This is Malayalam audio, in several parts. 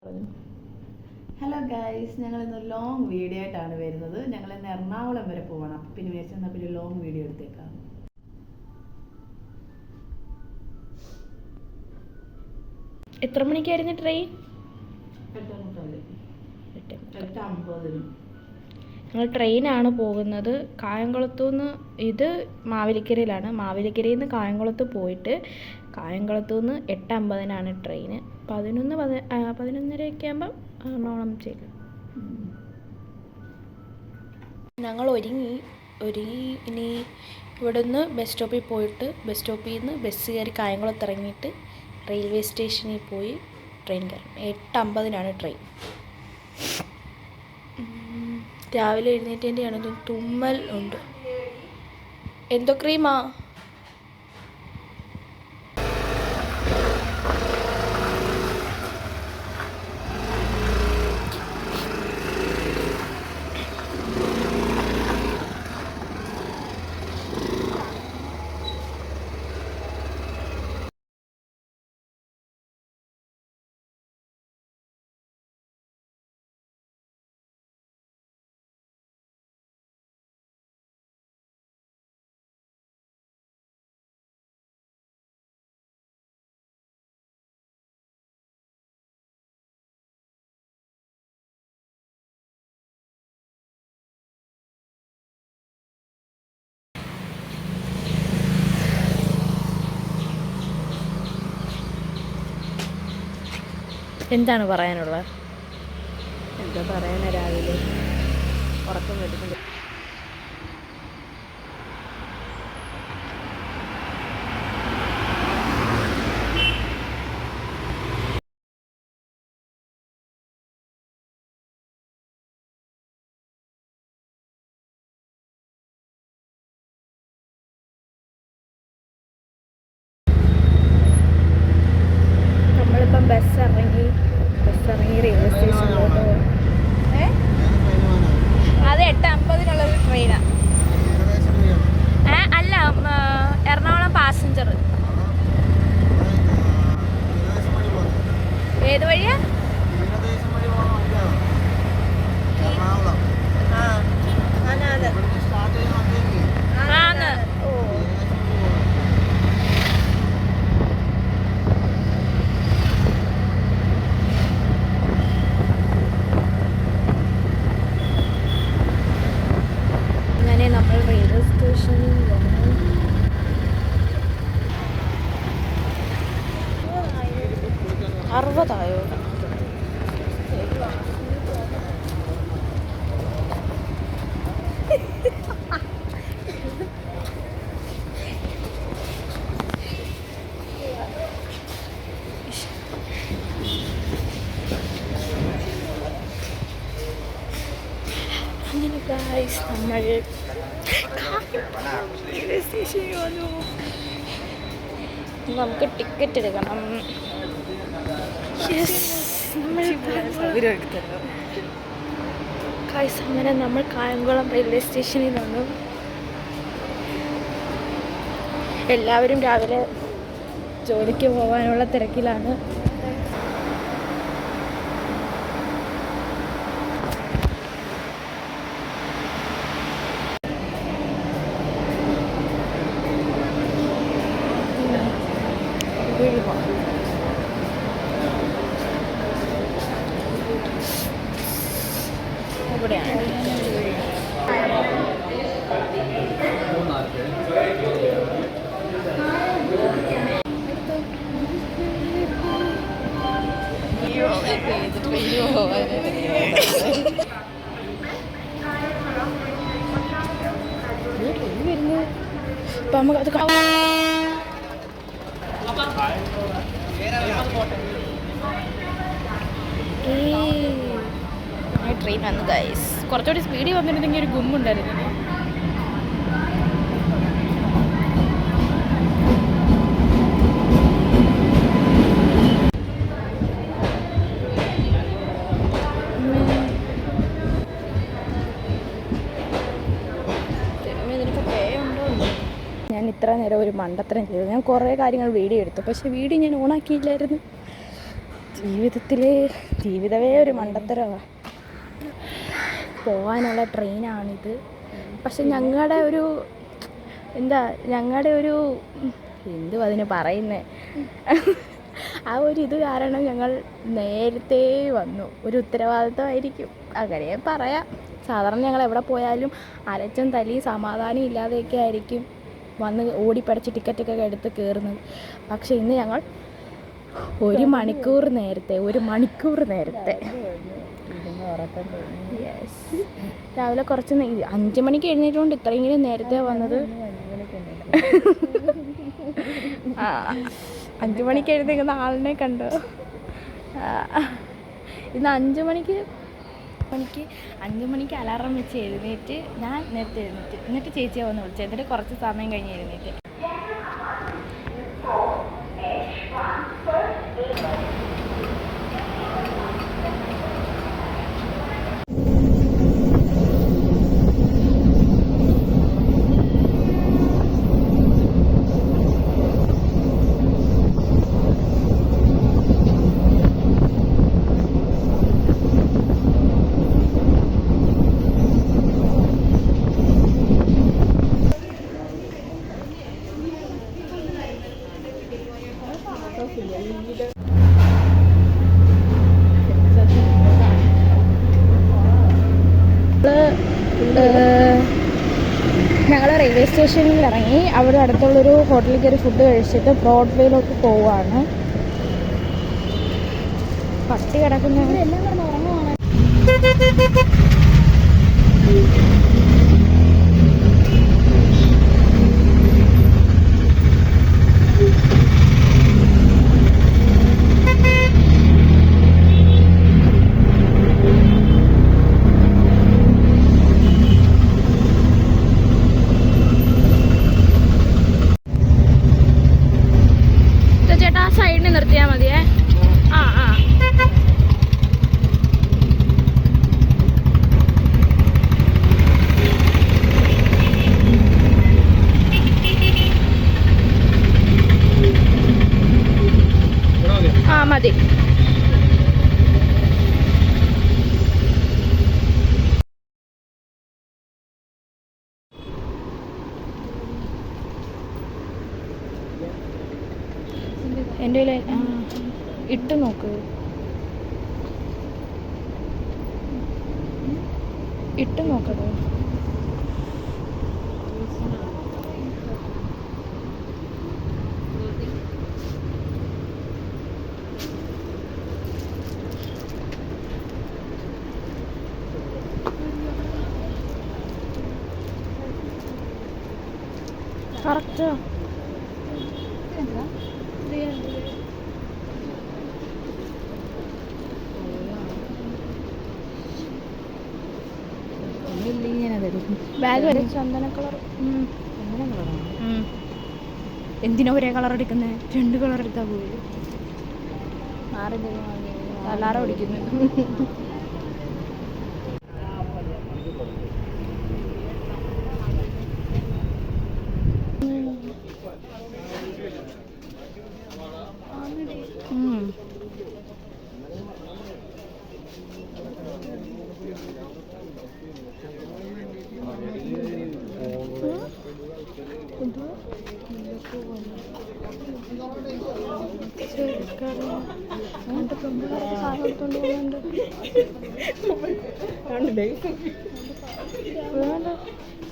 ഹലോ ഗൈസ്, ഞങ്ങളിന്ന് ലോങ് വീഡിയോ ആയിട്ടാണ് വരുന്നത്. ഞങ്ങളിന്ന് എറണാകുളം വരെ പോകണം. അപ്പം പിന്നെ വിചാരിച്ചാൽ പിന്നെ ലോങ് വീഡിയോ എടുത്തേക്കാം. എത്ര മണിക്കായിരുന്നു ട്രെയിൻ? 8:50. ഞങ്ങൾ ട്രെയിനാണ് പോകുന്നത് കായംകുളത്തുനിന്ന്. ഇത് മാവേലിക്കരയിലാണ്. മാവേലിക്കരയിൽ നിന്ന് കായംകുളത്ത് പോയിട്ട് കായംകുളത്തുനിന്ന് 8:50 ട്രെയിന്. 11:30 ആകുമ്പം എറണാകുളം ചെല്ലും. ഞങ്ങൾ ഒരുങ്ങി ഇനി ഇവിടുന്ന് ബസ് സ്റ്റോപ്പിൽ പോയിട്ട് ബസ് സ്റ്റോപ്പിൽ നിന്ന് ബസ് കയറി കായംകുളത്ത് ഇറങ്ങിയിട്ട് റെയിൽവേ സ്റ്റേഷനിൽ പോയി ട്രെയിൻ കയറണം. 8:50 ട്രെയിൻ. രാവിലെ എഴുന്നേറ്റതിൻ്റെ ആണെങ്കിലും തുമ്മൽ ഉണ്ട്. എന്തോ ക്രീമാ? എന്താണ് പറയാനുള്ളത്? എന്താ പറയാനാ, രാവിലെ ഉറക്കം വരുന്നുണ്ട്. നമ്മളിപ്പം ബസ് ഇറങ്ങി റെയിൽവേ സ്റ്റേഷനിലോട്ട് പോകും. അത് 8:50 ട്രെയിനാണ്. അല്ല, എറണാകുളം പാസഞ്ചർ. ഏത് വഴിയാ? നമ്മൾ റെയിൽവേ സ്റ്റേഷനിൽ വന്നു. അറുപതായോ? അങ്ങനെ ഗൈസ്, നമ്മൾ റെയിൽവേ സ്റ്റേഷനിൽ വന്നു. നമുക്ക് ടിക്കറ്റ് എടുക്കണം. ഗൈസ്, അങ്ങനെ നമ്മൾ കായംകുളം റെയിൽവേ സ്റ്റേഷനിൽ വന്നു. എല്ലാവരും രാവിലെ ജോലിക്ക് പോകാനുള്ള തിരക്കിലാണ്. ഇവിടെയാണ്. അപ്പം നമുക്കത് ട്രെയിൻ വന്നു ഗൈസ്. കുറച്ചുകൂടി സ്പീഡിൽ വന്നിരുന്നെങ്കിൽ ഒരു ഗുമ്മുണ്ടായിരുന്നു. ഞാൻ ഇത്ര നേരം ഒരു മണ്ടത്തരം ചെയ്തു. ഞാൻ കുറേ കാര്യങ്ങൾ വീഡിയോ എടുത്തു, പക്ഷേ വീഡിയോ ഞാൻ ഓണാക്കിയില്ലായിരുന്നു. ജീവിതമേ ഒരു മണ്ടത്തരമാണ്. പോകാനുള്ള ട്രെയിനാണിത്. പക്ഷെ ഞങ്ങളുടെ ഒരു എന്തുവാ അതിന് പറയുന്നത്, ആ ഒരു ഇത് കാരണം ഞങ്ങൾ നേരത്തെ വന്നു. ഒരു ഉത്തരവാദിത്വമായിരിക്കും, അങ്ങനെ പറയാം. സാധാരണ ഞങ്ങൾ എവിടെ പോയാലും അലച്ചും തല്ലിയും സമാധാനം ഇല്ലാതെയൊക്കെ ആയിരിക്കും വന്ന് ഓടിപ്പടച്ച് ടിക്കറ്റൊക്കെ എടുത്ത് കയറുന്നത്. പക്ഷെ ഇന്ന് ഞങ്ങൾ ഒരു മണിക്കൂർ നേരത്തെ യെസ്. രാവിലെ കുറച്ച് 5 മണിക്ക് എഴുന്നേറ്റുകൊണ്ട് ഇത്രയെങ്കിലും നേരത്തെ വന്നത്. 5 മണിക്ക് എഴുന്നേൽക്കുന്ന ആളിനെ കണ്ടു. ഇന്ന് 5 മണിക്ക് അലാറം വെച്ച് എഴുന്നേറ്റ് ഞാൻ നേരത്തെ എഴുന്നേറ്റ്. എന്നിട്ട് ചേച്ചിയെ വന്ന് വിളിച്ചു. എന്നിട്ട് കുറച്ച് സമയം കഴിഞ്ഞ് എഴുന്നേറ്റ്. ഞങ്ങൾ റെയിൽവേ സ്റ്റേഷനിൽ ഇറങ്ങി. അവിടെ അടുത്തുള്ളൊരു ഹോട്ടലിൽ കയറി ഫുഡ് കഴിച്ചിട്ട് ബ്രോഡ്വേയിലോട്ട് പോവുകയാണ്. പട്ടി കിടക്കുന്നവരെല്ലാം കിടന്ന് ഉറങ്ങുവാണ്. ചേട്ടാ സൈഡിൽ നിർത്തിയാൽ മതിയേ. ആ മതി. എൻ്റെ ഇട്ട് നോക്ക്, ഇട്ട് നോക്കത്. കറക്റ്റ് ബാഗ് വരെ ചന്ദന കളർ. എന്തിനാ ഒരേ കളർ എടുക്കുന്നത്? 2 കളർ എടുത്താൽ പോയി. അലാറം ഓടിക്കുന്നു.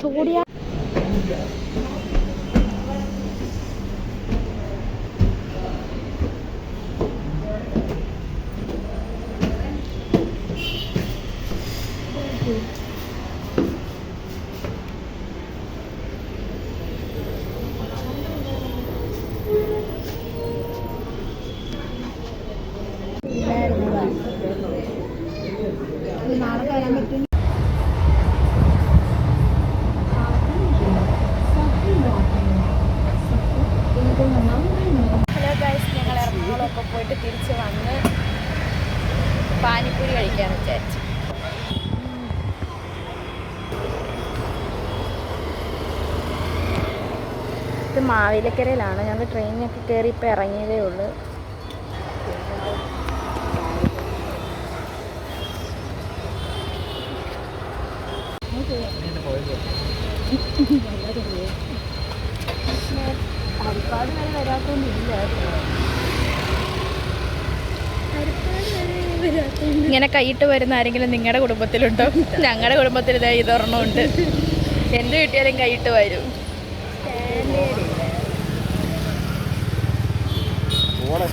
സോഡിയ നാളെ തരാൻ പറ്റും. ഹലോ ഗൈസ്, ഞങ്ങൾ എറണാകുളമൊക്കെ പോയിട്ട് തിരിച്ച് വന്ന് പാനിപ്പൂരി കഴിക്കാമെന്ന് വിചാരിച്ചു. ഇത് മാവേലിക്കരയിലാണ്. ഞങ്ങൾ ട്രെയിനിനൊക്കെ കയറി ഇപ്പോൾ ഇറങ്ങിയതേ ഉള്ളൂ. ഹരിപ്പാട് വരെ വരാത്തൊന്നുമില്ല ഇങ്ങനെ കൈയിട്ട് വരുന്ന ആരെങ്കിലും നിങ്ങളുടെ കുടുംബത്തിലുണ്ടോ? ഞങ്ങളുടെ കുടുംബത്തിൽ ഇതേ ഇതൊരെണ്ണമുണ്ട്. എന്ത് കിട്ടിയാലും കൈയിട്ട് വരും. ഓടെ